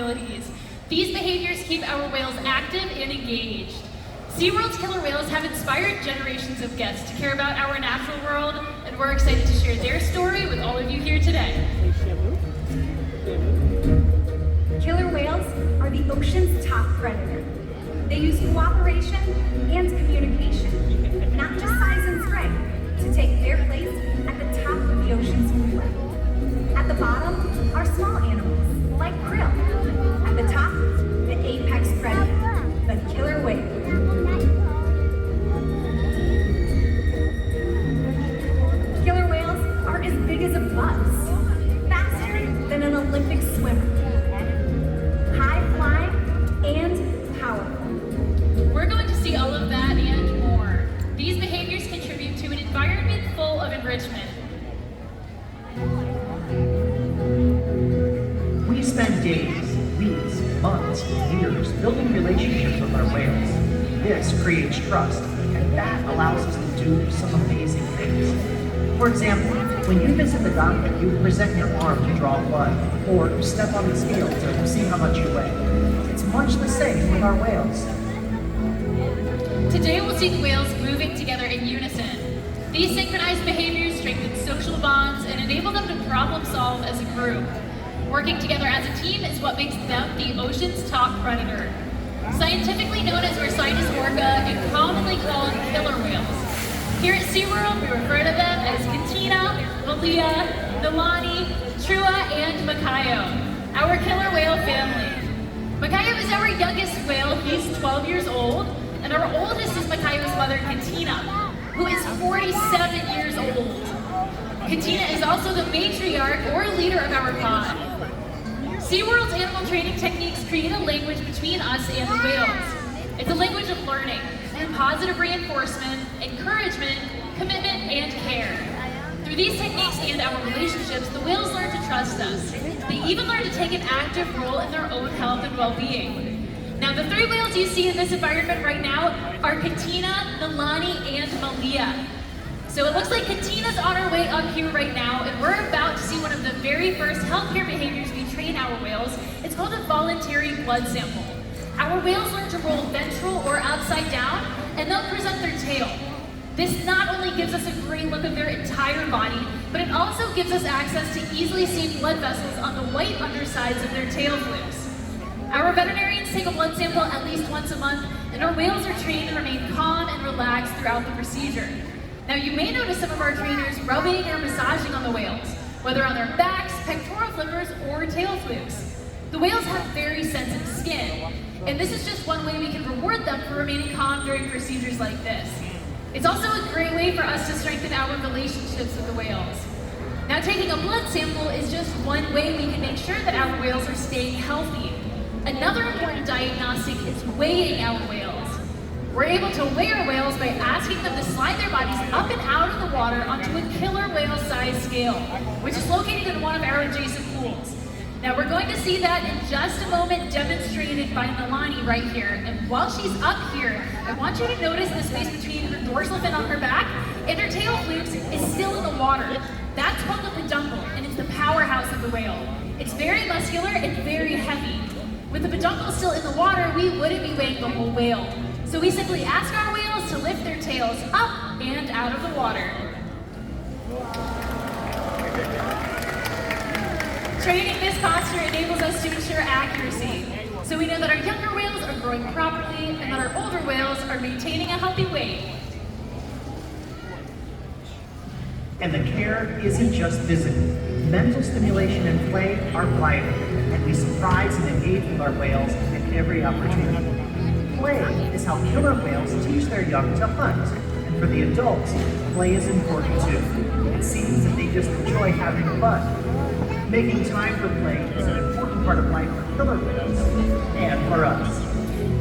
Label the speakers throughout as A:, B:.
A: abilities. These behaviors keep our whales active and engaged. SeaWorld's killer whales have inspired generations of guests to care about our natural world, and we're excited to share their story with all of you here today.
B: Killer whales are the ocean's top predator. They use cooperation and communication, not just size and strength, to take their place at the top of the ocean's food web. At the bottom are small animals, like krill. At the top, the apex predator, the killer whale. Killer whales are as big as a bus, faster than an Olympic swimmer, high-flying and powerful.
A: We're going to see all of that and more. These behaviors contribute to an environment full of enrichment.
C: We spend days, weeks, months, years building relationships with our whales. This creates trust, and that allows us to do some amazing things. For example, when you visit the doctor, you present your arm to draw blood, or step on the scale to see how much you weigh. It's much the same with our whales.
A: Today we'll see the whales moving together in unison. These synchronized behaviors strengthen social bonds and enable them to problem solve as a group. Working together as a team is what makes them the ocean's top predator. Scientifically known as Orcas orca and commonly called killer whales. Here at SeaWorld, we refer to them as Katina, Malia, Nalani, Trua, and Makayo, our killer whale family. Makayo is our youngest whale, he's 12 years old, and our oldest is Makayo's mother, Katina, who is 47 years old. Katina is also the matriarch or leader of our pod. SeaWorld's animal training techniques create a language between us and the whales. It's a language of learning, and positive reinforcement, encouragement, Through these techniques and our relationships, the whales learn to trust us. They even learn to take an active role in their own health and well-being. Now, the three whales you see in this environment right now are Katina, Nalani, and Malia. So it looks like Katina's on her way up here right now, and we're about to see one of the very first healthcare behaviors we train our whales. It's called a voluntary blood sample. Our whales learn to roll ventral or upside down, and they'll present their tail. This not only gives us a great look of their entire body, but it also gives us access to easily seen blood vessels on the white undersides of their tail flukes. Our veterinarians take a blood sample at least once a month, and our whales are trained to remain calm and relaxed throughout the procedure. Now, you may notice some of our trainers rubbing or massaging on the whales, whether on their backs, pectoral flippers, or tail flukes. The whales have very sensitive skin, and this is just one way we can reward them for remaining calm during procedures like this. It's also a great way for us to strengthen our relationships with the whales. Now, taking a blood sample is just one way we can make sure that our whales are staying healthy. Another important diagnostic is weighing our whales. We're able to weigh our whales by asking them to slide their bodies up and out of the water onto a killer whale size scale, which is located in one of our adjacent pools. Now, we're going to see that in just a moment demonstrated by Nalani right here. And while she's up here, I want you to notice the space between her dorsal fin on her back and her tail flukes is still in the water. That's called the peduncle, and it's the powerhouse of the whale. It's very muscular and very heavy. With the peduncle still in the water, we wouldn't be weighing the whole whale. So we simply ask our whales to lift their tails up and out of the water. Training this posture enables us to ensure accuracy. So we know that our younger whales are growing properly and that our older whales are maintaining a healthy weight.
C: And the care isn't just physical. Mental stimulation and play are vital, and we surprise and engage with our whales at every opportunity. Play is how killer whales teach their young to hunt, and for the adults, play is important too. It seems that they just enjoy having fun. Making time for play is an important part of life for killer whales, and for us.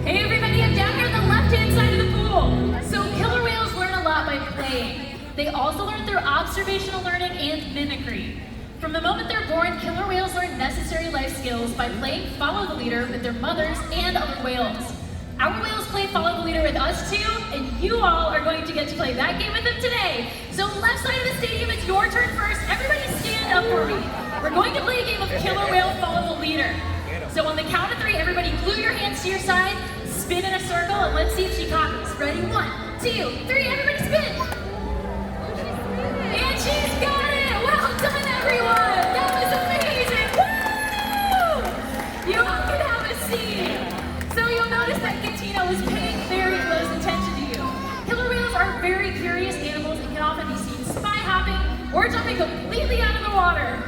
A: Hey everybody, I'm down here on the left-hand side of the pool. So killer whales learn a lot by playing. They also learn through observational learning and mimicry. From the moment they're born, killer whales learn necessary life skills by playing follow the leader with their mothers and other whales. Our whales play follow the leader with us too, and you all are going to get to play that game with them today. So left side of the stadium, it's your turn first. Everybody stand up for me. We're going to play a game of killer whale follow the leader. So on the count of 3, everybody glue your hands to your side, spin in a circle, and let's see if she copies. Ready? 1, 2, 3, everybody spin! And she's got it! Well done, everyone! That was amazing! Woo! You all can have a seat. So you'll notice that Katina was paying very close attention to you. Killer whales are very curious animals and can often be seen spy hopping or jumping completely out of the water.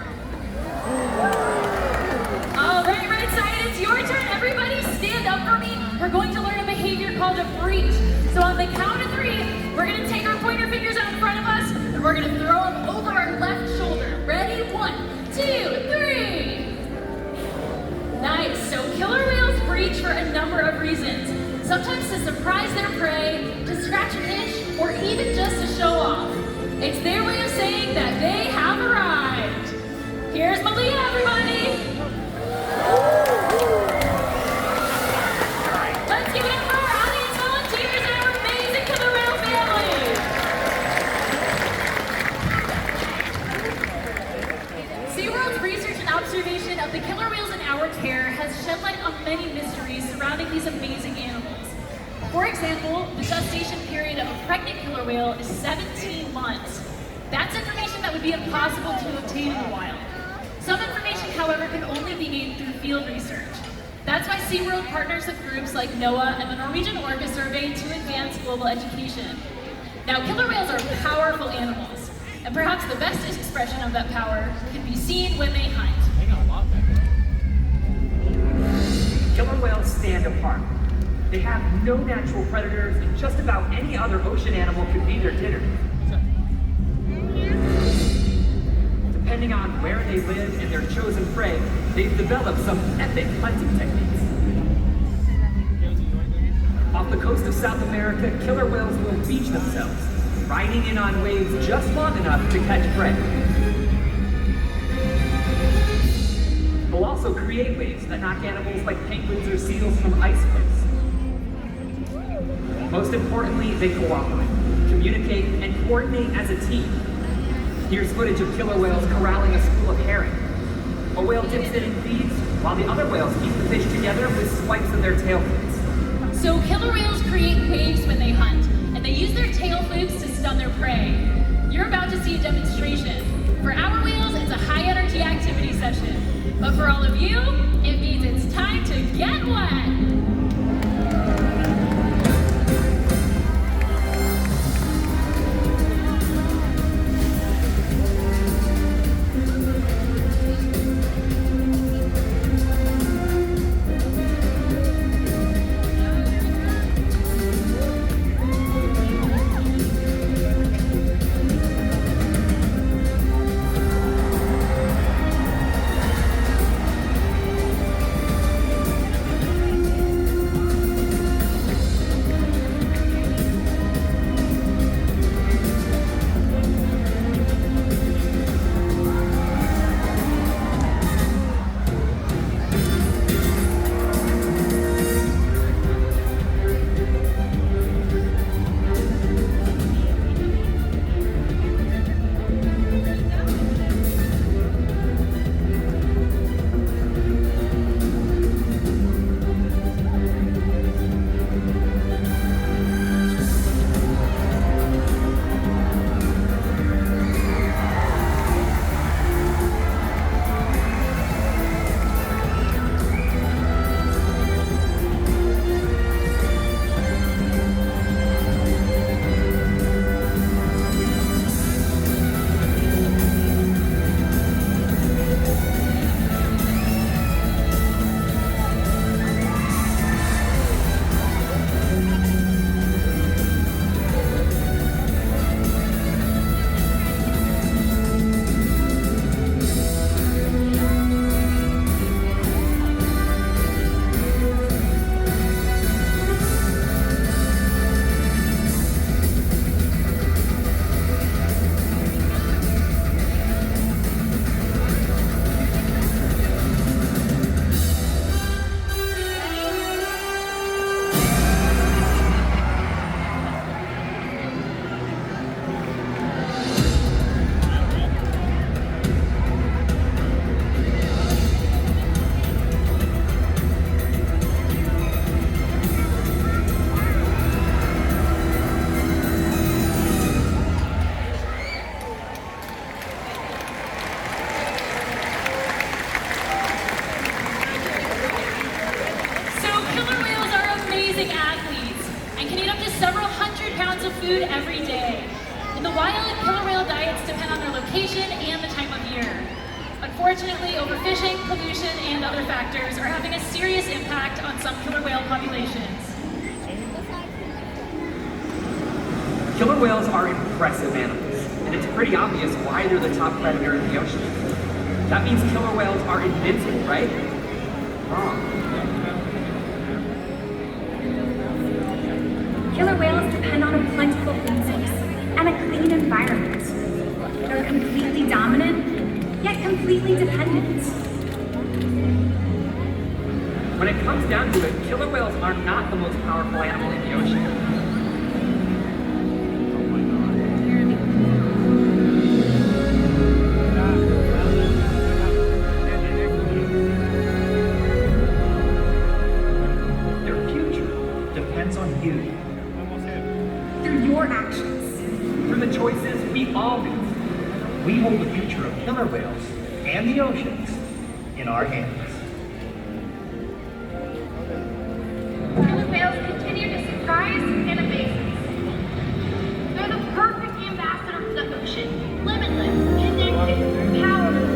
A: All right side, it's your turn. Everybody stand up for me. We're going to learn a behavior called a breach. So on the count of 3, we're going to take our pointer fingers out in front of us and we're going to throw them over our left shoulder. Ready? 1, 2, 3. Nice. So killer whales breach for a number of reasons. Sometimes to surprise their prey, to scratch an itch, or even just to show off. It's their way of saying that they have arrived. Here's Malia, everybody. Let's give it up for our audience volunteers and our amazing killer whale family. SeaWorld's research and observation of the killer whales in our care has shed light on many mysteries surrounding these amazing animals. For example, the gestation period of a pregnant killer whale is 17 months. That's information that would be impossible to obtain in the wild. Some information, however, can only be gained through field research. That's why SeaWorld partners with groups like NOAA and the Norwegian Orca survey to advance global education. Now, killer whales are powerful animals, and perhaps the best expression of that power can be seen when they hunt.
D: Killer whales stand apart. They have no natural predators, and just about any other ocean animal could be their dinner. Depending on where they live and their chosen prey, they've developed some epic hunting techniques. Off the coast of South America, killer whales will beach themselves, riding in on waves just long enough to catch prey. They'll also create waves that knock animals like penguins or seals from ice cliffs. Most importantly, they cooperate, communicate, and coordinate as a team. Here's footage of killer whales corralling a school of herring. A whale dips in and feeds, while the other whales keep the fish together with swipes of their tail flips.
A: So killer whales create waves when they hunt, and they use their tail flips to stun their prey. You're about to see a demonstration. For our whales, it's a high-energy activity session. But for all of you, it means it's time to get wet! food every day. In the wild, killer whale diets depend on their location and the time of year. Unfortunately, overfishing, pollution, and other factors are having a serious impact on some killer whale populations.
D: Killer whales are impressive animals, and it's pretty obvious why they're the top predator in the ocean. That means killer whales are invincible, right? Wrong.
B: Killer whales depend on a plentiful food source and a clean environment. They're completely dominant, yet completely dependent.
D: When it comes down to it, killer whales are not the most powerful animal in the ocean.
C: Their future depends on you.
B: Through your actions.
D: Through the choices we all make.
C: We hold the future of killer whales and the oceans in our hands.
E: Killer whales continue to surprise and amaze us. They're the perfect ambassador for the ocean. Limitless, connected, powerful,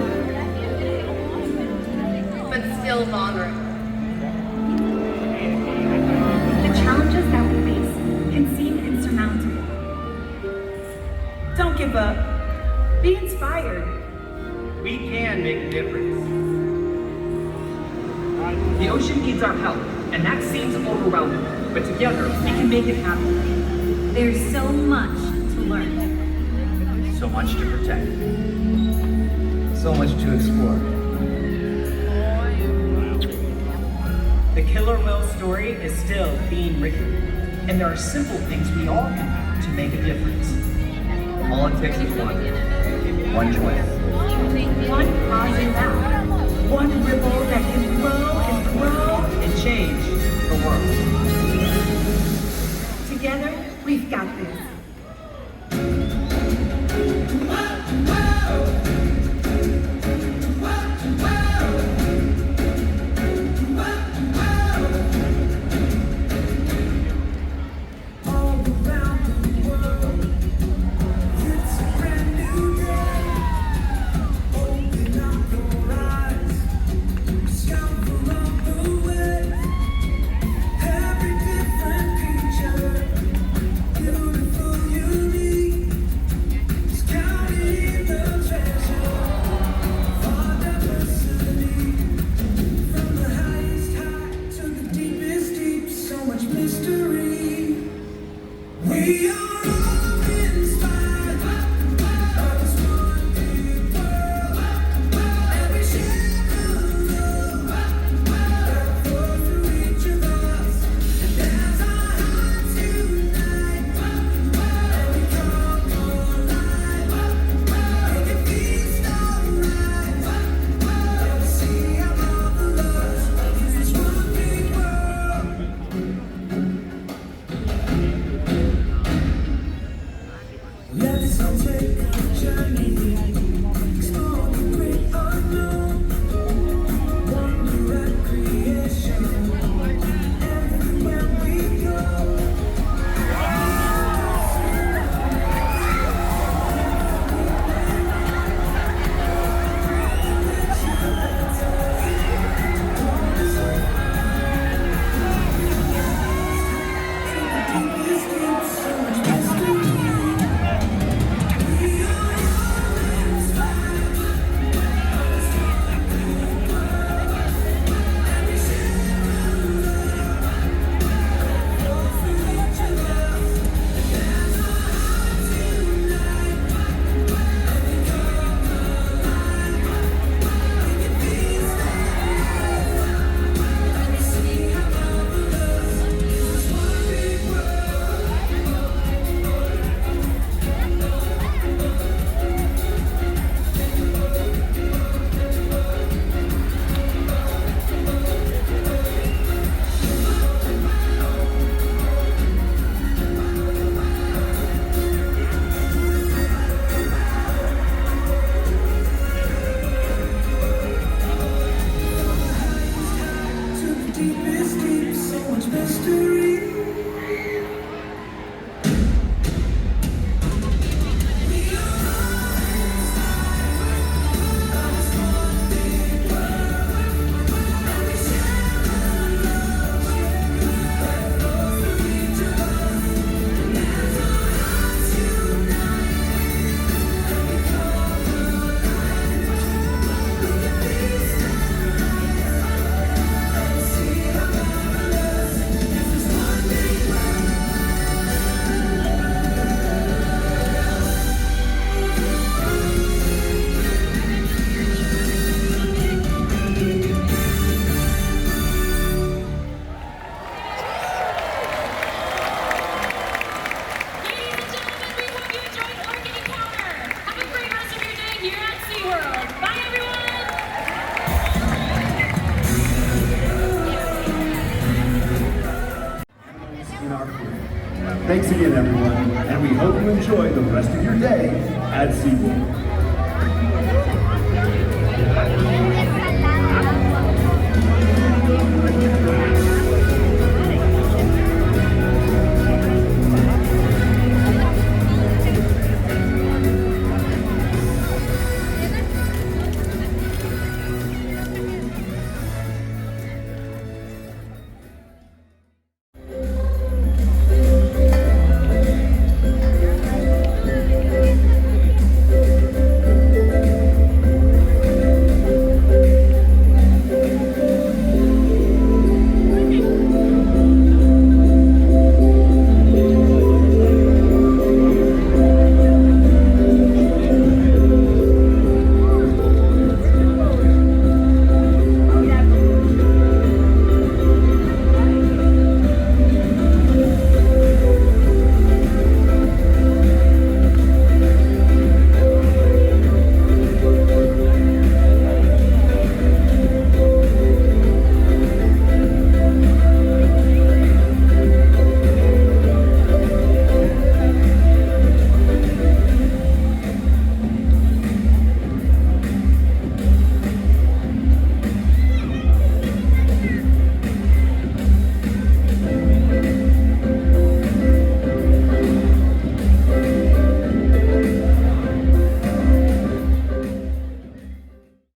E: but still vulnerable.
B: The challenges that we face can seem insurmountable.
F: Don't give up. Be inspired.
C: We can make a difference.
D: The ocean needs our help, and that seems overwhelming, but together we can make it happen.
G: There's so much to
F: learn.
C: So much to protect.
G: So much to explore.
C: The killer whale story is still being written, and there are simple things we all can do to make a difference.
G: All it takes is one choice.
F: One positive act. One ripple that can grow and grow.
C: And change the world.
F: Together, we've got this.
H: Thanks again, everyone, and we hope you enjoy the rest of your day at SeaWorld.